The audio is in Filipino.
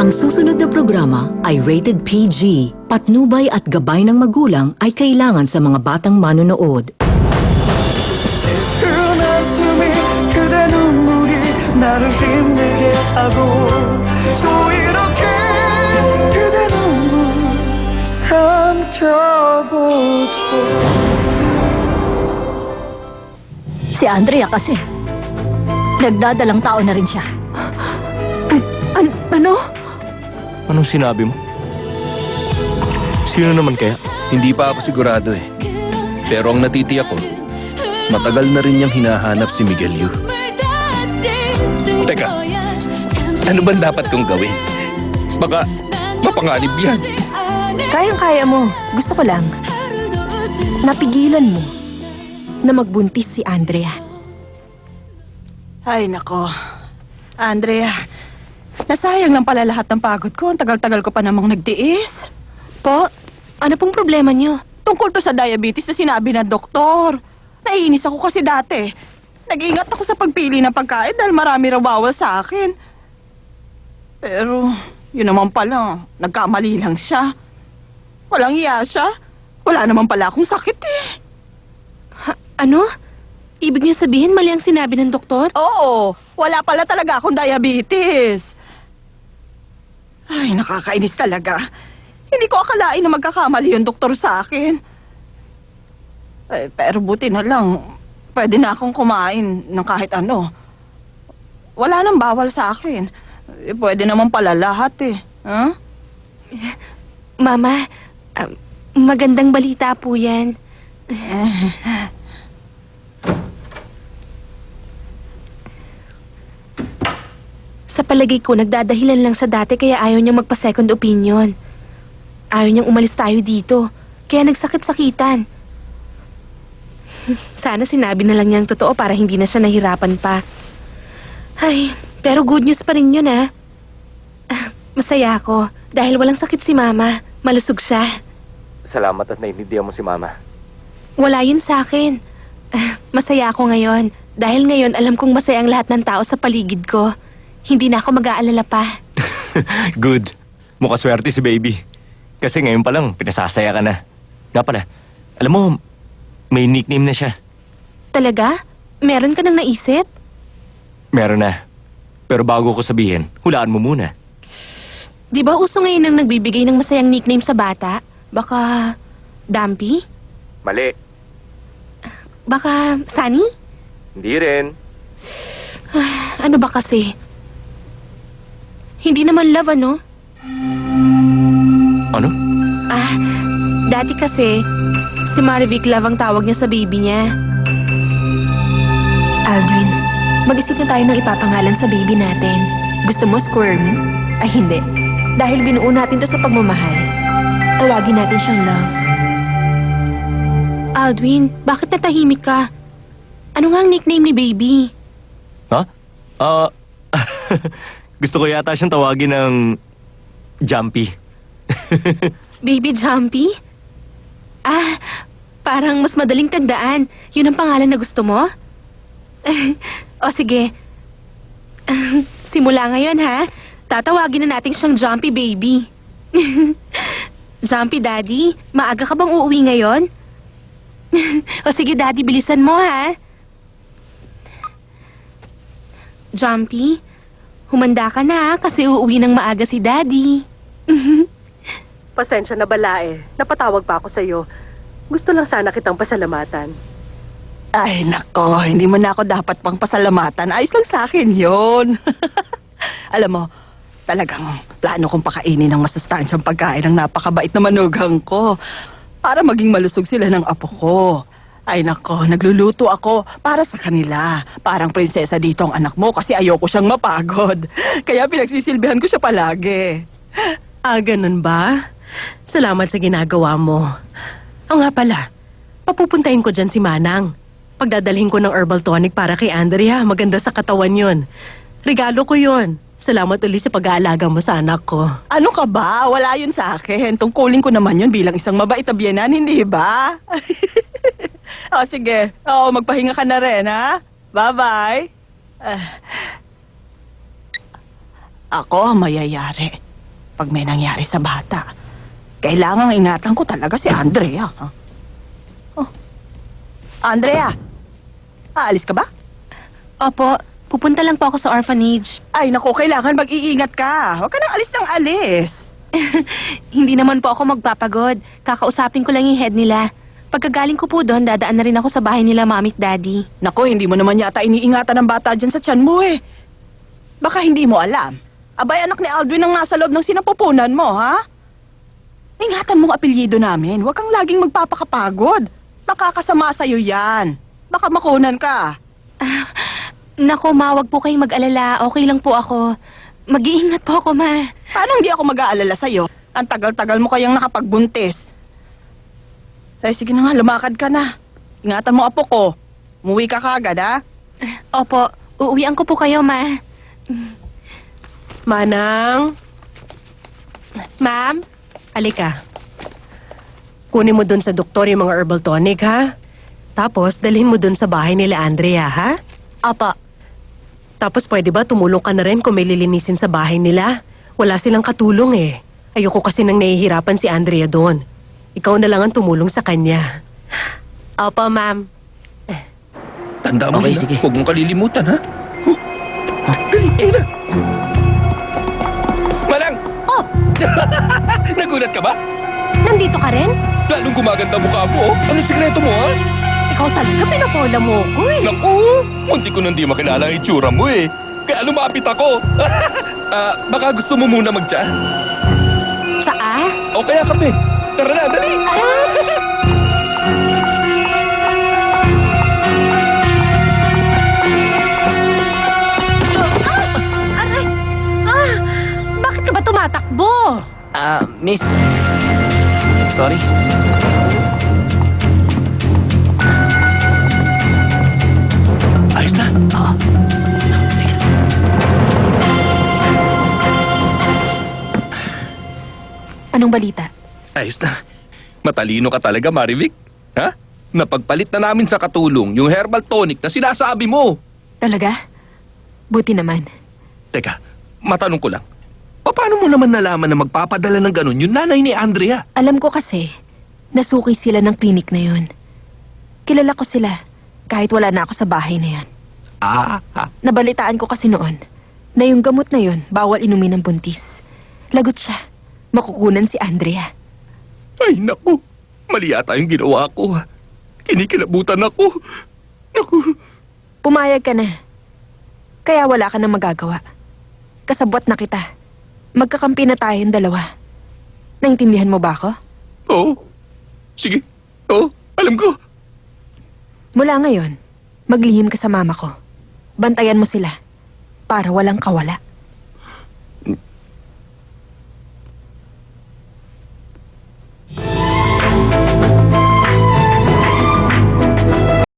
Ang susunod na programa ay rated PG. Patnubay at gabay ng magulang ay kailangan sa mga batang manonood. 그 한숨이 그대 눈물이 나를 힘들게 하고 또 이렇게 그대 눈물 삼켜보죠. Si Andrea kasi, nagdadalang tao na rin siya. Ano? Anong sinabi mo? Sino naman kaya? Hindi pa ako sigurado eh. Pero ang natitiyak ko, matagal na rin niyang hinahanap si Miguel Yu. Teka, ano bang dapat kong gawin? Baka mapanganib yan. Kayang-kaya mo. Gusto ko lang, napigilan mo na magbuntis si Andrea. Ay nako, Andrea, nasayang lang pala lahat ng pagod ko. Ang tagal-tagal ko pa namang nagtiis. Po, ano pong problema niyo? Tungkol to sa diabetes na sinabi ng doktor. Naiinis ako kasi dati. Nag-iingat ako sa pagpili ng pagkain dahil marami raw bawal sa akin. Pero, yun naman pala, nagkamali lang siya. Walang iya siya. Wala naman pala akong sakit eh. Ano? Ibig niyo sabihin mali ang sinabi ng doktor? Oo, wala pala talaga akong diabetes. Ay, nakakainis talaga. Hindi ko akalain na magkakamali yung doktor sa akin. Pero buti na lang, pwede na akong kumain ng kahit ano. Wala nang bawal sa akin. Pwede naman pala lahat eh. Huh? Mama, magandang balita po yan. Sa palagay ko, nagdadahilan lang sa dati kaya ayaw niyang magpa-second opinion. Ayaw niyang umalis tayo dito, kaya nagsakit-sakitan. Sana sinabi na lang niyang totoo para hindi na siya nahirapan pa. Ay, pero good news pa rin yun Masaya ako dahil walang sakit si Mama. Malusog siya. Salamat at naiintindihan mo si Mama. Wala yun sa akin. Masaya ako ngayon dahil ngayon alam kong masaya ang lahat ng tao sa paligid ko. Hindi na ako mag-aalala pa. Good. Mukha swerte si baby. Kasi ngayon pa lang, pinasasaya ka na. Nga pala, alam mo, may nickname na siya. Talaga? Meron ka nang naisip? Meron na. Pero bago ko sabihin, hulaan mo muna. Di ba uso ngayon ang nagbibigay ng masayang nickname sa bata? Baka... Dumpy? Mali. Baka... Sunny? Hindi rin. Ano ba kasi? Hindi naman love, ano? Ano? Dati kasi, si Marivic Love ang tawag niya sa baby niya. Aldwin, mag-isip na tayo ng ipapangalan sa baby natin. Gusto mo squirmy? Ay hindi. Dahil binuo natin to sa pagmamahal. Tawagin natin siyang Love. Aldwin, bakit natahimik ka? Ano nga ang nickname ni baby? Ha? Gusto ko yata siyang tawagin ng... Jumpy. Baby Jumpy? Parang mas madaling tandaan. Yun ang pangalan na gusto mo? O sige. Simula ngayon ha. Tatawagin na natin siyang Jumpy Baby. Jumpy Daddy, maaga ka bang uuwi ngayon? O sige Daddy, bilisan mo ha. Jumpy, humanda ka na kasi uuwi ng maaga si Daddy. Pasensya na balae. Napatawag pa ako sa'yo. Gusto lang sana kitang pasalamatan. Ay nako, hindi mo na ako dapat pang pasalamatan. Ayos lang sa akin yun. Alam mo, talagang plano kong pakainin ng masustansyang pagkain ng napakabait na manugang ko para maging malusog sila ng apo ko. Ay nako, nagluluto ako para sa kanila. Parang prinsesa dito ang anak mo kasi ayoko siyang mapagod. Kaya pinagsisilbihan ko siya palagi. Ganun ba? Salamat sa ginagawa mo. O nga pala, papupuntahin ko dyan si Manang. Pagdadalhin ko ng herbal tonic para kay Andrea. Maganda sa katawan yun. Regalo ko yun. Salamat ulit sa pag-aalaga mo sa anak ko. Ano ka ba? Wala yun sa akin. Tungkulin ko naman yun bilang isang mabait na biyenan, hindi ba? O sige, magpahinga ka na rin, ha? Bye-bye. Ako ang mayayari. pag may nangyari sa bata, kailangang ingatan ko talaga si Andrea. Ha? Oh. Andrea, aalis ka ba? Opo, pupunta lang po ako sa orphanage. Ay, naku, kailangan mag-iingat ka. Huwag ka nang alis ng alis. Hindi naman po ako magpapagod. Kakausapin ko lang yung head nila. Pagkagaling ko po doon, dadaan na rin ako sa bahay nila, Mami at Daddy. Naku, hindi mo naman yata iniingatan ng bata dyan sa tiyan mo eh. Baka hindi mo alam. Abay, anak ni Aldwin ang nasa loob ng sinapupunan mo, ha? Ingatan mong apelyido namin. Huwag kang laging magpapakapagod. Makakasama sa'yo yan. Baka makunan ka. Nako, Ma, wag po kayong mag-alala. Okay lang po ako. Mag-iingat po ako, Ma. Paano hindi ako mag-aalala sa'yo? Ang tagal-tagal mo kayang nakapagbuntis. Ay, sige na nga, lumakad ka na. Ingatan mo apo ko. Umuwi ka kagad, ha? Opo, uuwian ko po kayo, Ma. Manang, Ma'am? halika. Kunin mo dun sa doktor yung mga herbal tonic, ha? Tapos, dalhin mo dun sa bahay nila Andrea, ha? Opo. Tapos, pwede ba tumulong ka na rin kung may lilinisin sa bahay nila? Wala silang katulong eh. Ayoko kasi nang nahihirapan si Andrea doon. Ikaw na lang ang tumulong sa kanya. Opo, Ma'am. Tanda mo Okay, yun, sige. ha? Huwag mong kalilimutan, ha? Ayun na! Manang! Oh! Nagulat ka ba? Nandito ka rin? Lalong gumaganda mukha mo, oh. Anong sikreto mo, ha? Ikaw talaga, pinapola mo ko eh. Naku! Munti ko nang di makilala ang itsura mo, eh. Kaya lumapit ako. Baka gusto mo muna magtsa? Tsaa? O kaya kape. Tara na, dali! Bakit ka ba tumatakbo? Miss. Sorry. Ayos na. Anong balita? Ayos na. Matalino ka talaga, Marivic. Ha? Napagpalit na namin sa katulong yung herbal tonic na sinasabi mo. Talaga? Buti naman. Teka, matanong ko lang. Paano mo naman nalaman na magpapadala ng ganun yung nanay ni Andrea? Alam ko kasi, nasuki sila ng klinik na yun. Kilala ko sila, kahit wala na ako sa bahay na yan. Nabalitaan ko kasi noon, na yung gamot na yun, bawal inumin ng buntis. Lagot siya. Makukunan si Andrea. Ay, naku. Mali yata yung ginawa ko. Kinikilabutan ako. Naku. Pumayag ka na. Kaya wala ka na magagawa. Kasabwat na kita. Magkakampi na tayong dalawa. Naintindihan mo ba ako? Oo. Sige. Oo, alam ko. Mula ngayon, maglihim ka sa mama ko. Bantayan mo sila para walang kawala.